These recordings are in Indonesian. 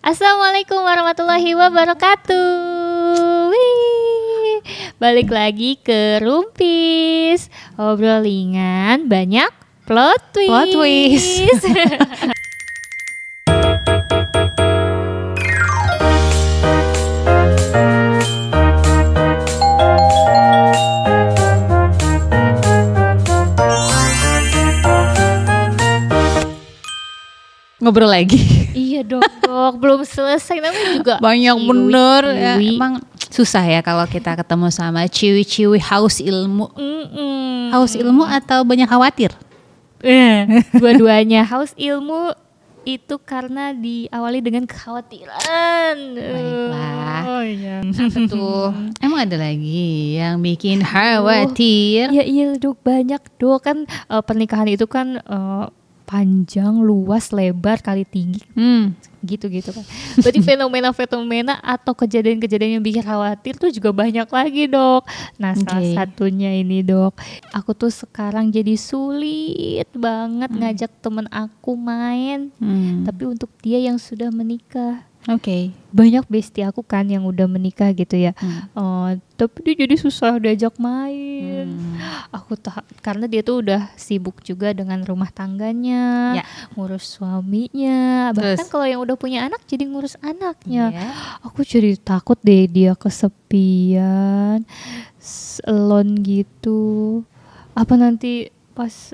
Assalamualaikum warahmatullahi wabarakatuh. Wih. Balik lagi ke Rumpis. Ngobrol ringan, banyak plot twist. Plot twist. Ngobrol lagi. Iya dok, belum selesai namanya juga Banyak bener ya. ciwi. Emang susah ya kalau kita ketemu sama ciwi-ciwi haus ilmu. Haus ilmu atau banyak khawatir? Dua-duanya haus ilmu itu karena diawali dengan kekhawatiran. Baiklah. Oh iya. Apa tuh? Emang ada lagi yang bikin khawatir? Ya iya dok, banyak dok kan pernikahan itu kan panjang, luas, lebar, kali tinggi gitu-gitu kan. Berarti fenomena-fenomena atau kejadian-kejadian yang bikin khawatir tuh juga banyak lagi dok. Nah salah satunya ini dok, aku tuh sekarang jadi sulit banget ngajak temen aku main. Tapi untuk dia yang sudah menikah. Oke. Banyak bestie aku kan yang udah menikah gitu ya. Tapi dia jadi susah diajak main. Aku karena dia tuh udah sibuk juga dengan rumah tangganya, ngurus suaminya. Bahkan kalau yang udah punya anak jadi ngurus anaknya. Aku jadi takut deh dia kesepian, alone gitu. Apa nanti pas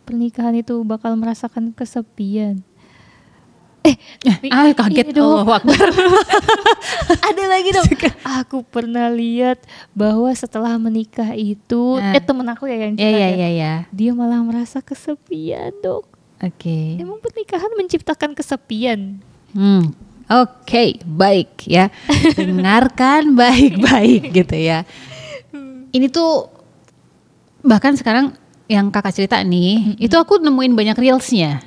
pernikahan itu bakal merasakan kesepian? Kaget Allahu Akbar. Ada lagi dong. Aku pernah lihat bahwa setelah menikah itu temen aku ya yang cerita, dia malah merasa kesepian dok. Oke. Emang pernikahan menciptakan kesepian? Oke, baik ya. Dengarkan baik-baik gitu ya. Ini tuh bahkan sekarang yang kakak cerita nih, itu aku nemuin banyak reelsnya.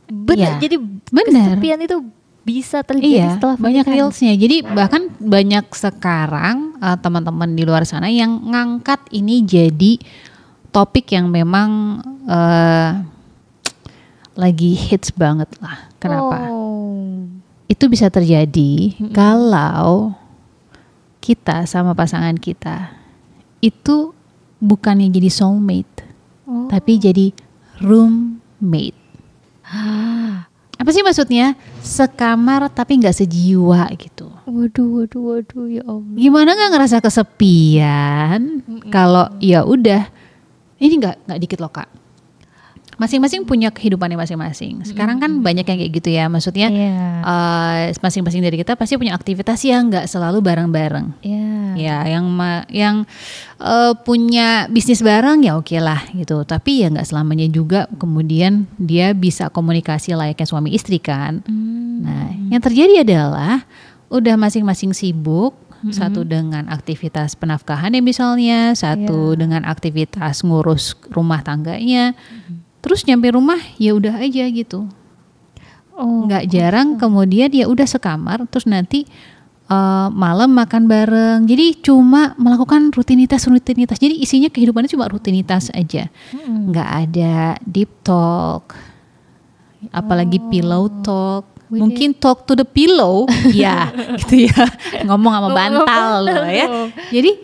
Benar, jadi benar. kesepian itu bisa terjadi setelah banyak pernikahan. reelsnya. Jadi bahkan banyak sekarang teman-teman di luar sana yang ngangkat ini jadi topik yang memang lagi hits banget lah. Kenapa? Itu bisa terjadi kalau kita sama pasangan kita itu bukannya jadi soulmate, tapi jadi roommate. Apa sih maksudnya? Sekamar tapi nggak sejiwa gitu. Waduh ya Allah. Gimana nggak ngerasa kesepian? Kalau ya udah, ini nggak dikit loh kak. Masing-masing punya kehidupannya masing-masing. Sekarang kan banyak yang kayak gitu ya. Maksudnya masing-masing dari kita pasti punya aktivitas yang nggak selalu bareng-bareng. Ya, yang punya bisnis bareng ya oke lah gitu. Tapi ya nggak selamanya juga kemudian dia bisa komunikasi layaknya suami istri kan. Nah, yang terjadi adalah udah masing-masing sibuk. Satu dengan aktivitas penafkahan ya misalnya, satu dengan aktivitas ngurus rumah tangganya. Terus nyampe rumah ya udah aja gitu. Nggak jarang kemudian ya udah sekamar terus nanti malam makan bareng. Jadi cuma melakukan rutinitas. Jadi isinya kehidupannya cuma rutinitas aja. Nggak ada deep talk. Apalagi pillow talk. Mungkin talk to the pillow. Ya gitu ya. Ngomong sama bantal loh ya. Jadi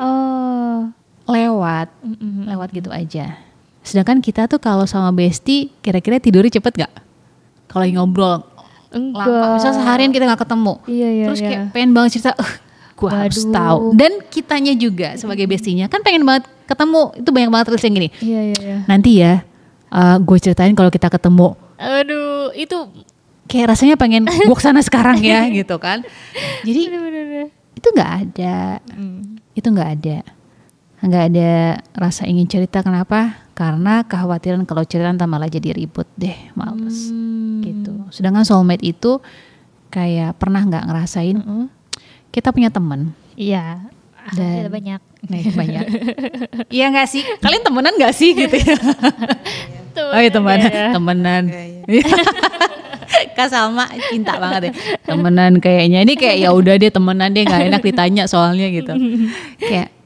lewat gitu aja. Sedangkan kita tuh kalau sama bestie kira-kira tidurnya cepet gak? Kalau ngobrol lama, misal seharian kita gak ketemu. Terus kayak pengen banget cerita, gue harus tahu. Dan kitanya juga sebagai bestinya kan pengen banget ketemu. Itu banyak banget tulis yang gini. Nanti ya gue ceritain kalau kita ketemu. Aduh, itu kayak rasanya pengen gue kesana sekarang ya gitu kan. Jadi itu gak ada. Itu gak ada. Nggak ada rasa ingin cerita. Kenapa? Karena kekhawatiran kalau cerita malah jadi ribut deh, males gitu. Sedangkan soulmate itu kayak pernah nggak ngerasain kita punya teman. Iya. Dan banyak. Iya nggak sih? Kalian temenan nggak sih gitu ya? Temenan. Kak Salma cinta banget ya. Temenan kayaknya. Ini kayak ya udah deh temenan deh, nggak enak ditanya soalnya gitu. Kayak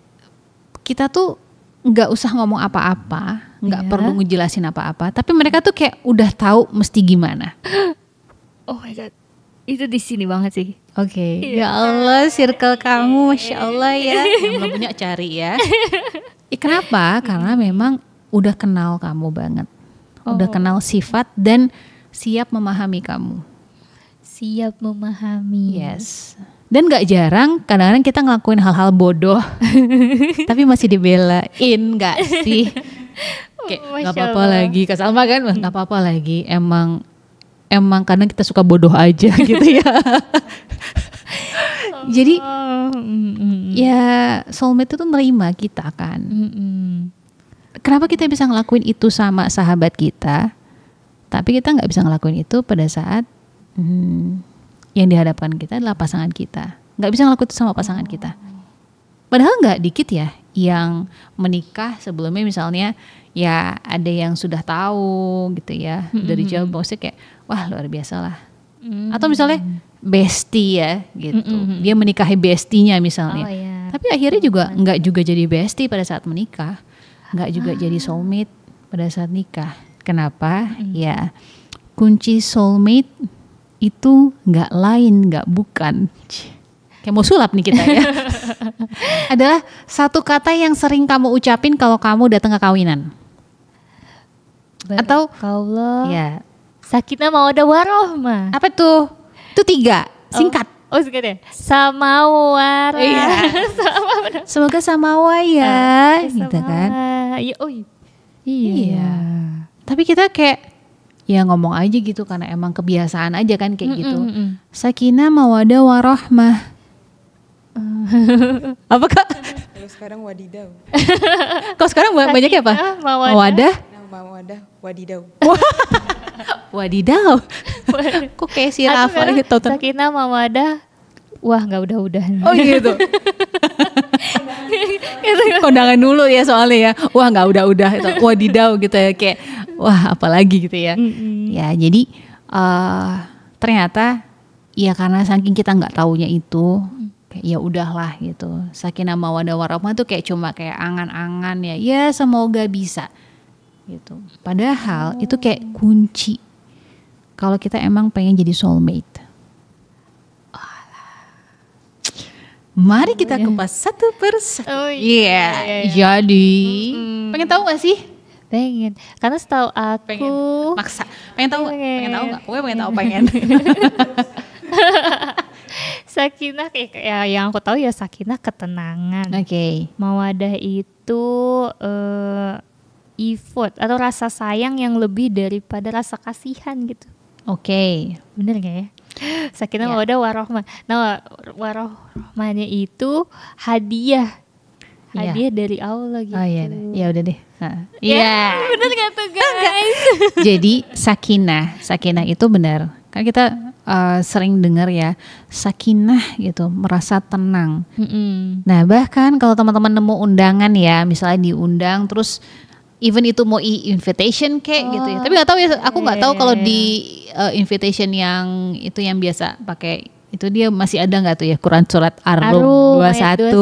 kita tuh nggak usah ngomong apa-apa, nggak perlu ngejelasin apa-apa, tapi mereka tuh kayak udah tahu mesti gimana. Oh my god. Itu di sini banget sih. Oke. Ya Allah, circle kamu Masya Allah ya. Yang belum punya cari ya. Kenapa? Karena memang udah kenal kamu banget. Udah kenal sifat dan siap memahami kamu. Siap memahami. Yes. Dan gak jarang kadang-kadang kita ngelakuin hal-hal bodoh tapi masih dibelain gak sih? Kayak gak apa-apa lagi, Kak Salma kan gak apa-apa lagi, emang kadang kita suka bodoh aja gitu ya. Jadi ya soulmate itu nerima kita kan. Kenapa kita bisa ngelakuin itu sama sahabat kita, tapi kita gak bisa ngelakuin itu pada saat yang dihadapkan kita adalah pasangan kita. Gak bisa ngelakuin itu sama pasangan kita. Padahal gak dikit ya yang menikah sebelumnya, misalnya ya ada yang sudah tahu gitu ya dari jauh, maksudnya kayak wah luar biasa lah. Atau misalnya bestie ya gitu, dia menikahi bestinya misalnya. Tapi akhirnya juga gak juga jadi bestie pada saat menikah, gak juga jadi soulmate pada saat nikah. Kenapa? Ya kunci soulmate itu gak lain, gak bukan, kayak mau sulap nih kita ya, adalah satu kata yang sering kamu ucapin kalau kamu datang ke kawinan. Atau Kaulah ya, sakinah mawaddah warohmah. apa tuh? Itu 3, singkat. Oh singkat ya? Samawar. Iya. Semoga samawa ya, gitu kan. Iya. Tapi kita kayak ya ngomong aja gitu karena emang kebiasaan aja kan kayak gitu. Sakinah mawaddah warohmah. Apa Kak? Kalau sekarang wadidaw. Kalau sekarang banyaknya apa? Mawaddah. Mawaddah wadidaw. Wadidaw. Kok kayak si Rafa gitu. Sakinah mawaddah. Wah nggak udah-udahan. Oh gitu. Kondangan dulu ya soalnya ya. Wah nggak udah-udah. Wadidaw gitu ya, kayak wah apalagi gitu ya. Ya jadi ternyata ya karena saking kita nggak taunya itu, kayak ya udahlah gitu. Sakinah mawaddah warohmah tuh kayak cuma kayak angan-angan ya. Ya semoga bisa gitu. Padahal itu kayak kunci kalau kita emang pengen jadi soulmate. Mari kita kupas satu persatu. Iya. Jadi pengen tahu gak sih? Pengen. Karena setahu aku pengen tahu nggak? Gue pengen tahu pengen. Sakinah kayak ya, yang aku tahu ya sakinah ketenangan. Oke. Mawaddah itu effort atau rasa sayang yang lebih daripada rasa kasihan gitu. Oke. Bener gak ya? Sakinah mawaddah warohmah. Nah, warohmahnya itu hadiah dari Allah gitu. Oh iya, ya udah deh. Iya. Bener gak tuh guys? Jadi sakinah itu benar. Kan kita sering dengar ya sakinah gitu, merasa tenang. Nah bahkan kalau teman-teman nemu undangan ya, misalnya diundang terus even itu mau invitation kayak gitu ya. Tapi nggak tahu ya, aku nggak tahu kalau di invitation yang itu yang biasa pakai itu dia masih ada nggak tuh ya Quran surat Ar-Rum 21.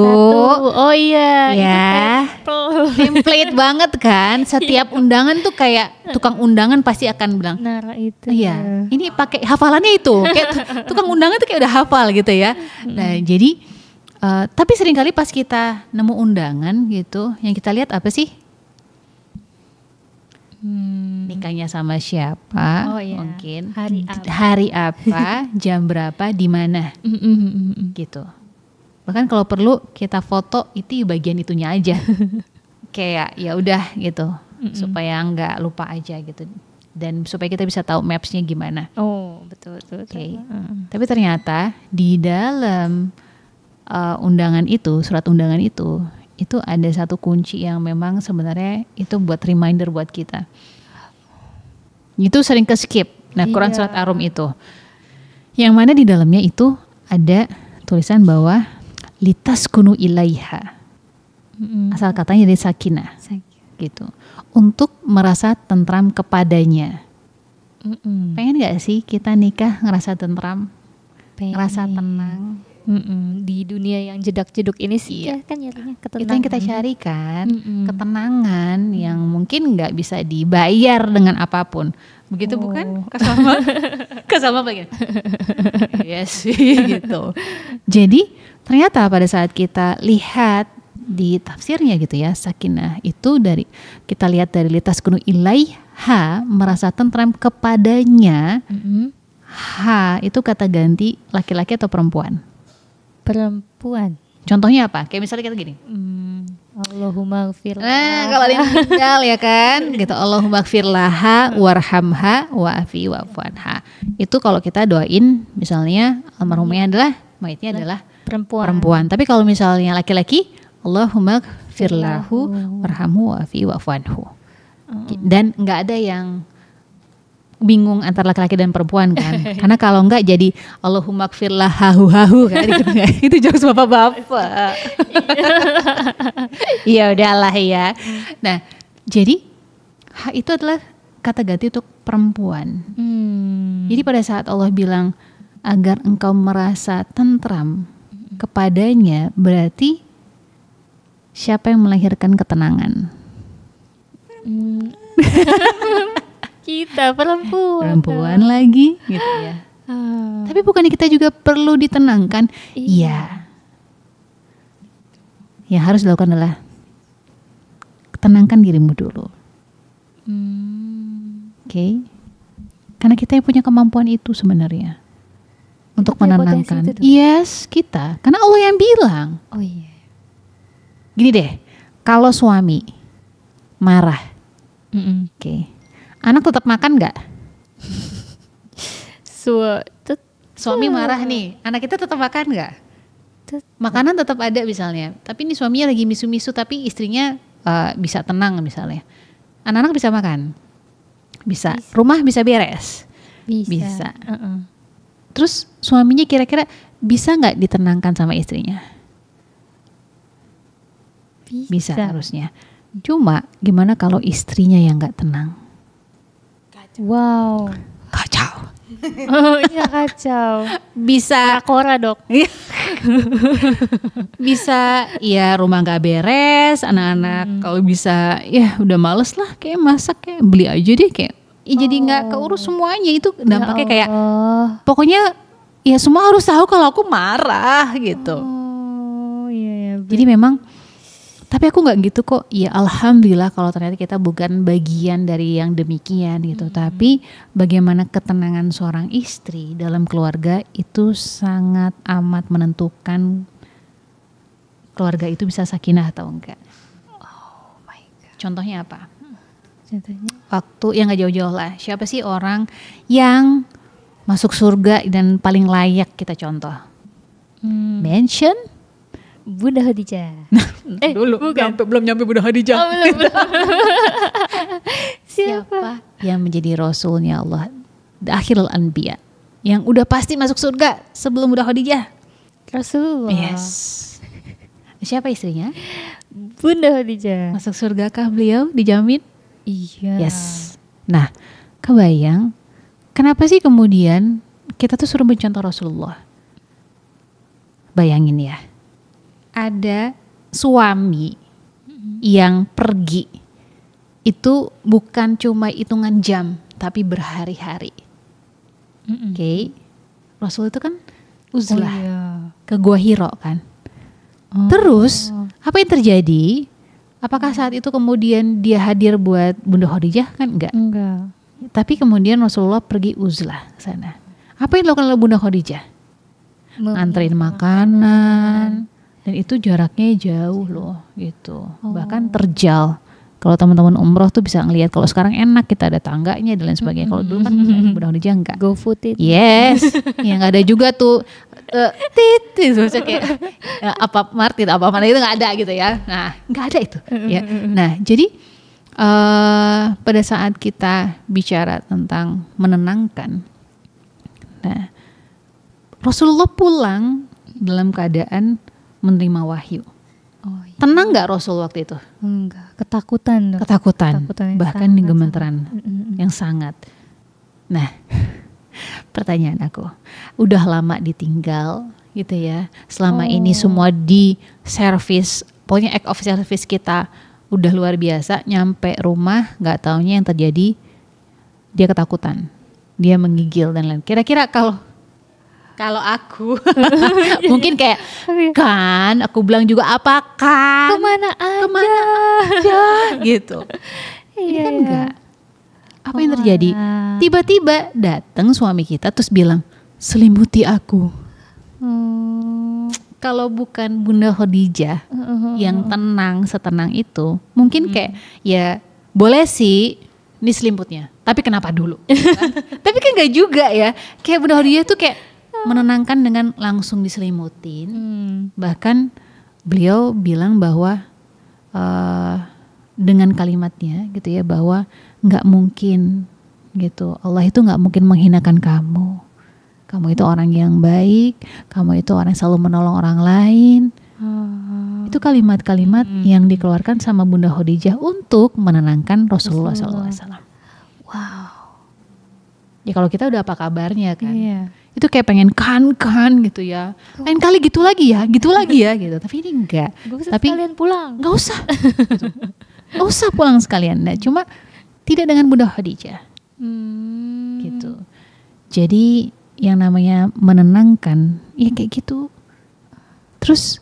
Oh iya. Ya. Template banget kan. Setiap undangan tuh kayak tukang undangan pasti akan bilang. Nah itu. Iya. Ini pakai hafalannya itu. Kayak tukang undangan tuh kayak udah hafal gitu ya. Nah jadi tapi seringkali pas kita nemu undangan gitu, yang kita lihat apa sih? Nikahnya sama siapa, mungkin hari apa, jam berapa, di mana, gitu. Bahkan kalau perlu kita foto itu bagian itunya aja, kayak ya udah gitu, supaya nggak lupa aja gitu, dan supaya kita bisa tahu mapsnya gimana. Oh betul. Okay. Tapi ternyata di dalam undangan itu, surat undangan itu ada satu kunci yang memang sebenarnya itu buat reminder buat kita. Itu sering ke skip. Nah, Quran surat Ar-Rum itu. Yang mana di dalamnya itu ada tulisan bahwa litaskunu ilaiha. Asal katanya dari sakinah. Gitu. Untuk merasa tentram kepadanya. Pengen gak sih kita nikah ngerasa tentram? Ngerasa tenang? Di dunia yang jedak-jeduk ini sih ya kan nyarinya ketenangan. Itu yang kita cari kan, ketenangan yang mungkin nggak bisa dibayar dengan apapun. Begitu bukan? Kasama bagian. Yes gitu. Jadi ternyata pada saat kita lihat di tafsirnya gitu ya, sakinah itu dari kita lihat dari litaskunu ilaiha, merasa tentram kepadanya. Ha itu kata ganti laki-laki atau perempuan? Perempuan. Contohnya apa? Kayak misalnya kita gini. Allahumma gfir. Nah, kalau dia meninggal ya kan, gitu. Allahumma gfir laha warhamha wa'afi wa'fuanha. Itu kalau kita doain misalnya almarhumnya adalah mayitnya adalah perempuan. Tapi kalau misalnya laki-laki, Allahumma gfir lahu warhamhu wa'afi wa'fuanhu. Dan nggak ada yang bingung antara laki-laki dan perempuan kan. Karena kalau enggak jadi Allahumma gfir lahu hahu kan gitu. Itu jokes bapak-bapak. Ya udahlah ya. Nah, jadi itu adalah kata ganti untuk perempuan. Jadi pada saat Allah bilang agar engkau merasa tentram kepadanya, berarti siapa yang melahirkan ketenangan? Kita perempuan lagi gitu ya. Tapi bukannya kita juga perlu ditenangkan? Iya. Yang harus dilakukan adalah tenangkan dirimu dulu. Oke. Karena kita yang punya kemampuan itu sebenarnya untuk menenangkan. Yes, kita. Karena Allah yang bilang. Oh iya. Gini deh, kalau suami marah, oke. Anak tetap makan nggak? Suami marah nih, anak kita tetap makan nggak? Makanan tetap ada misalnya, tapi ini suaminya lagi misu-misu tapi istrinya bisa tenang misalnya. Anak-anak bisa makan, bisa. Rumah bisa beres, bisa. Terus suaminya kira-kira bisa nggak ditenangkan sama istrinya? Bisa harusnya. Cuma gimana kalau istrinya yang nggak tenang? Wow. Kacau. Oh iya kacau. Bisa kora dok. Bisa ya rumah gak beres, anak-anak kalau bisa ya udah males lah kayak masak kayak beli aja deh kayak ya jadi gak keurus semuanya. Itu dampaknya kayak pokoknya ya semua harus tahu kalau aku marah gitu. Iya. Jadi memang tapi aku nggak gitu kok. Ya alhamdulillah kalau ternyata kita bukan bagian dari yang demikian gitu. Tapi bagaimana ketenangan seorang istri dalam keluarga itu sangat amat menentukan keluarga itu bisa sakinah atau enggak. Oh my god. Contohnya apa? Contohnya? Waktu yang nggak jauh-jauh lah. Siapa sih orang yang masuk surga dan paling layak kita contoh? Mention Bunda Khadijah. Dulu belum nyampe Bunda Khadijah. Belum. Siapa yang menjadi rasulnya Allah, akhirul anbiya, yang udah pasti masuk surga sebelum Bunda Khadijah? Rasulullah. Yes. Siapa istrinya? Bunda Khadijah. Masuk surgakah beliau dijamin? Iya. Yes. Nah, kebayang kenapa sih kemudian kita tuh suruh mencontoh Rasulullah? Bayangin ya. Ada suami yang pergi itu bukan cuma hitungan jam tapi berhari-hari. Oke. Rasul itu kan uzlah ke Gua Hiro kan. Terus apa yang terjadi? Apakah saat itu kemudian dia hadir buat Bunda Khadijah? Kan enggak. Tapi kemudian Rasulullah pergi uzlah ke sana. Apa yang dilakukan oleh Bunda Khadijah? Nganterin makanan. Dan itu jaraknya jauh loh gitu. Bahkan terjal. Kalau teman-teman umroh tuh bisa ngelihat, kalau sekarang enak kita ada tangganya dan lain sebagainya. Kalau dulu kan Bunda Khadijah enggak. Go food it. Yes. Yang ada juga tuh maksudnya kayak apa Martin apa mana itu nggak ada gitu ya. Nah nggak ada itu. Ya. Nah jadi pada saat kita bicara tentang menenangkan, nah Rasulullah pulang dalam keadaan menerima wahyu. Iya. Tenang nggak Rasul waktu itu? Enggak, ketakutan. Bahkan gemeteran yang sangat. Nah, pertanyaan aku, udah lama ditinggal gitu ya. Selama ini semua di service, pokoknya act of service kita udah luar biasa, nyampe rumah nggak taunya yang terjadi dia ketakutan, dia menggigil dan lain. Kira-kira kalau aku mungkin kayak kan aku bilang juga apa kan kemana aja gitu. Ini kan enggak. Apa yang terjadi? Tiba-tiba datang suami kita terus bilang selimuti aku. Kalau bukan Bunda Khadijah yang tenang setenang itu, mungkin kayak ya boleh sih ini selimutnya, tapi kenapa dulu? Tapi kan enggak juga ya. Kayak Bunda Khadijah tuh kayak menenangkan dengan langsung diselimutin. Bahkan beliau bilang bahwa dengan kalimatnya gitu ya, bahwa nggak mungkin gitu, Allah itu nggak mungkin menghinakan kamu. Kamu itu orang yang baik, kamu itu orang yang selalu menolong orang lain. Itu kalimat-kalimat yang dikeluarkan sama Bunda Khadijah untuk menenangkan Rasulullah SAW. Wow. Ya kalau kita udah apa kabarnya kan? Iya. Itu kayak pengen kan gitu ya. Lain kali gitu lagi ya gitu. Tapi ini enggak. Tapi sekalian pulang. Nggak usah. Gitu. Nggak usah pulang sekalian. Nah, cuma tidak dengan Bunda Khadijah. Gitu. Jadi yang namanya menenangkan ya kayak gitu. Terus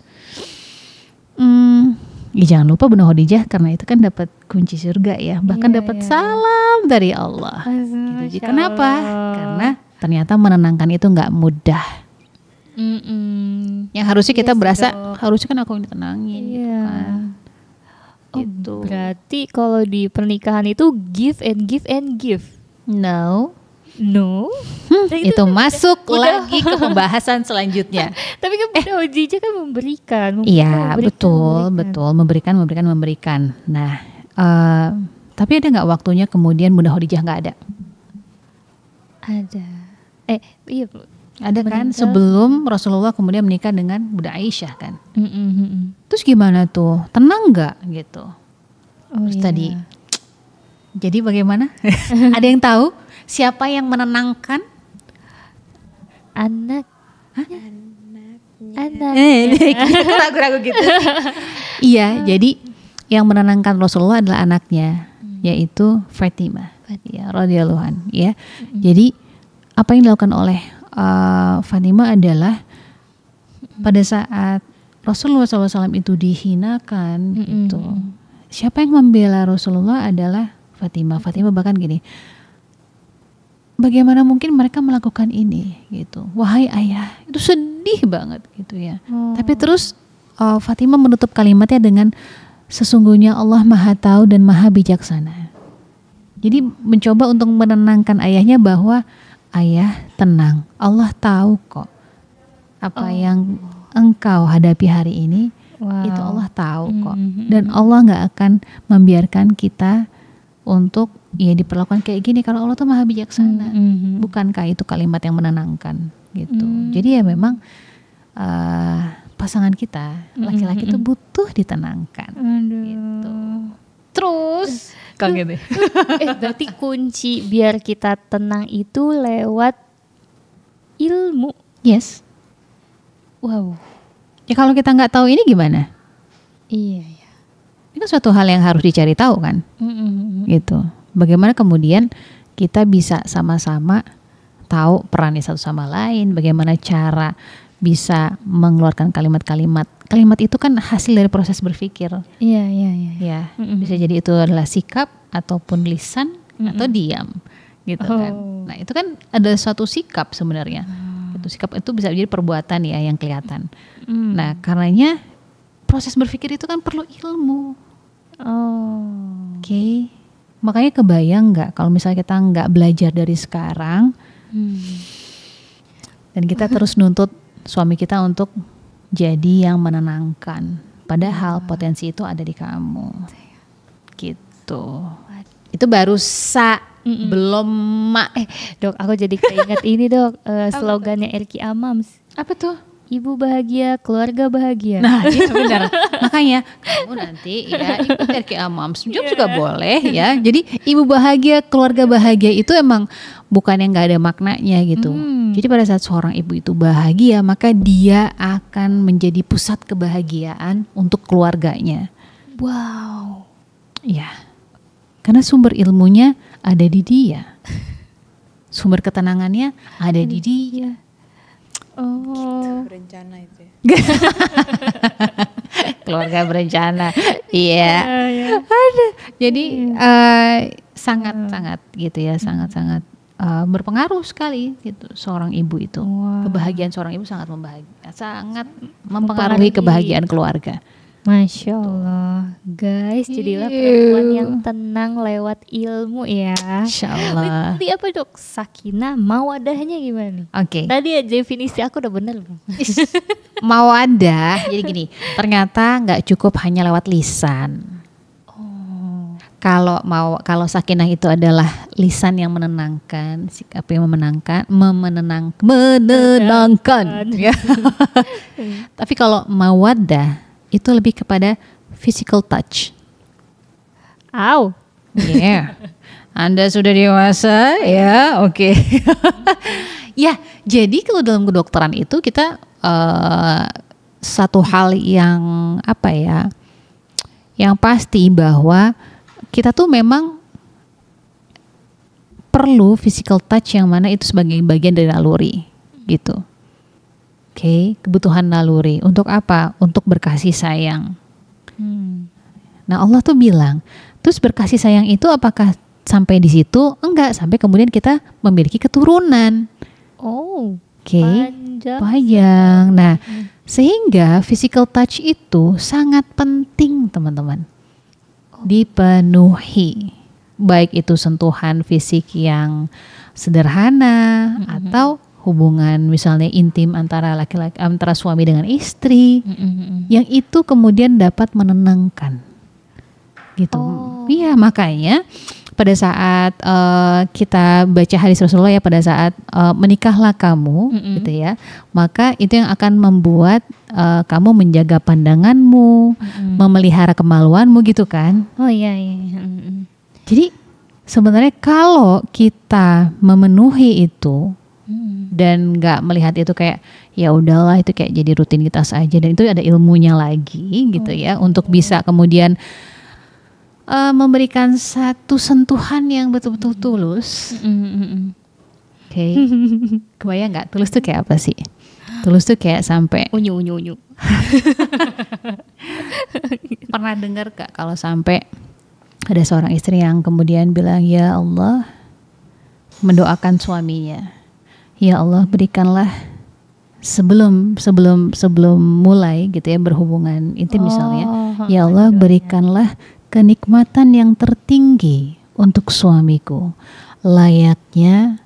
ya jangan lupa Bunda Khadijah karena itu kan dapat kunci surga ya. Bahkan dapat salam dari Allah. Gitu. Jadi kenapa? Karena ternyata menenangkan itu nggak mudah. Yang harusnya kita berasa harusnya kan aku yang ditenangin gitu kan. Gitu. Berarti kalau di pernikahan itu give and give. No. Itu masuk lagi ke pembahasan selanjutnya. Tapi kan Bunda Khadijah kan memberikan. Iya betul. Memberikan. Nah, tapi ada nggak waktunya kemudian Bunda Khadijah nggak ada? Ada. Iya. Ada kan sebelum Rasulullah kemudian menikah dengan Bunda Aisyah kan. Terus gimana tuh? Tenang nggak gitu? Terus tadi. Jadi bagaimana? Ada yang tahu siapa yang menenangkan? Anak. Ragu-ragu gitu. Iya, jadi yang menenangkan Rasulullah adalah anaknya, yaitu Fatimah. Ya, radhiyallahu anha. Ya. Jadi apa yang dilakukan oleh Fatimah adalah pada saat Rasulullah SAW itu dihinakan, gitu. Siapa yang membela Rasulullah adalah Fatimah. Fatimah bahkan gini, bagaimana mungkin mereka melakukan ini, gitu. Wahai ayah, itu sedih banget, gitu ya. Tapi terus Fatimah menutup kalimatnya dengan sesungguhnya Allah Maha Tahu dan Maha Bijaksana. Jadi mencoba untuk menenangkan ayahnya bahwa ayah tenang, Allah tahu kok apa yang engkau hadapi hari ini. Itu Allah tahu kok. Dan Allah gak akan membiarkan kita untuk ya diperlakukan kayak gini kalau Allah tuh Maha Bijaksana. Bukankah itu kalimat yang menenangkan gitu. Jadi ya memang pasangan kita laki-laki itu butuh ditenangkan. Gitu. Terus kaget deh. Berarti kunci biar kita tenang itu lewat ilmu. Yes. Wow. Ya kalau kita nggak tahu ini gimana? Iya. Ini kan suatu hal yang harus dicari tahu kan. Gitu. Bagaimana kemudian kita bisa sama-sama tahu perannya satu sama lain. Bagaimana cara bisa mengeluarkan kalimat-kalimat. Kalimat itu kan hasil dari proses berpikir. Iya. Ya, bisa jadi itu adalah sikap ataupun lisan atau diam, gitu kan. Nah itu kan ada suatu sikap sebenarnya. Itu sikap itu bisa jadi perbuatan ya yang kelihatan. Nah karenanya proses berpikir itu kan perlu ilmu. Oke. Makanya kebayang nggak kalau misalnya kita nggak belajar dari sekarang dan kita terus nuntut suami kita untuk jadi yang menenangkan, padahal potensi itu ada di kamu, gitu. Itu baru belum Dok, aku jadi keinget ini dok, slogannya Erki Amams. Apa tuh? ibu bahagia, keluarga bahagia. Nah, iya benar. Makanya kamu nanti ya ikut RKA Moms juga boleh ya. Jadi ibu bahagia, keluarga bahagia itu emang bukan yang nggak ada maknanya gitu. Jadi pada saat seorang ibu itu bahagia, maka dia akan menjadi pusat kebahagiaan untuk keluarganya. Wow. Ya, karena sumber ilmunya ada di dia. Sumber ketenangannya ada di dia. Oh. Berencana itu ya. Keluarga berencana. Iya. Ada. Jadi sangat-sangat gitu ya, sangat-sangat berpengaruh sekali gitu seorang ibu itu. Kebahagiaan seorang ibu sangat mempengaruhi kebahagiaan keluarga. Masya Allah, guys, jadilah perempuan yang tenang lewat ilmu ya. Insya Allah. Tadi apa dok? Sakinah, mawadahnya gimana nih? Oke. Tadi definisi aku udah bener belum? Mawadah, jadi gini, ternyata nggak cukup hanya lewat lisan. Kalau sakinah itu adalah lisan yang menenangkan, sikap yang menenangkan. Ya. Tapi kalau mawaddah itu lebih kepada physical touch. Au. Yeah. Anda sudah dewasa ya, oke. Ya, jadi kalau dalam kedokteran itu kita satu hal yang apa ya, yang pasti bahwa kita tuh memang perlu physical touch yang mana itu sebagai bagian dari naluri gitu. Oke, kebutuhan naluri. Untuk apa? Untuk berkasih sayang. Nah Allah tuh bilang, terus berkasih sayang itu apakah sampai di situ? Enggak, sampai kemudian kita memiliki keturunan. Oke, panjang. Nah, sehingga physical touch itu sangat penting teman-teman. Dipenuhi. Baik itu sentuhan fisik yang sederhana atau hubungan misalnya intim antara laki-laki, antara suami dengan istri, yang itu kemudian dapat menenangkan, gitu. Iya, makanya pada saat kita baca hadis Rasulullah ya, pada saat menikahlah kamu, gitu ya, maka itu yang akan membuat kamu menjaga pandanganmu, memelihara kemaluanmu, gitu kan? Oh iya. Jadi sebenarnya kalau kita memenuhi itu dan nggak melihat itu kayak ya udahlah itu kayak jadi rutinitas aja, dan itu ada ilmunya lagi gitu ya, untuk bisa kemudian memberikan satu sentuhan yang betul-betul tulus. Oke. Kebayang nggak tulus tuh kayak apa sih? Tulus tuh kayak sampai unyu. Pernah dengar gak kalau sampai ada seorang istri yang kemudian bilang, ya Allah, mendoakan suaminya, ya Allah berikanlah sebelum mulai gitu ya berhubungan intim misalnya, ya Allah berikanlah kenikmatan yang tertinggi untuk suamiku, layaknya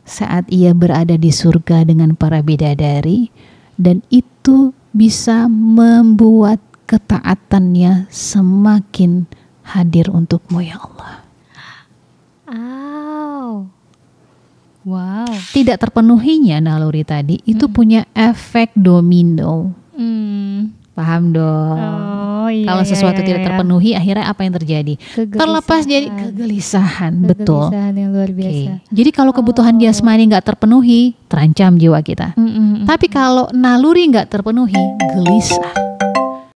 saat ia berada di surga dengan para bidadari, dan itu bisa membuat ketaatannya semakin hadir untukmu ya Allah. Wow. Tidak terpenuhinya naluri tadi itu punya efek domino. Paham dong? Kalau sesuatu tidak terpenuhi, akhirnya apa yang terjadi? Terlepas jadi kegelisahan, betul. Kegelisahan yang luar biasa. Jadi kalau kebutuhan jasmani nggak terpenuhi, terancam jiwa kita. Tapi kalau naluri nggak terpenuhi, gelisah.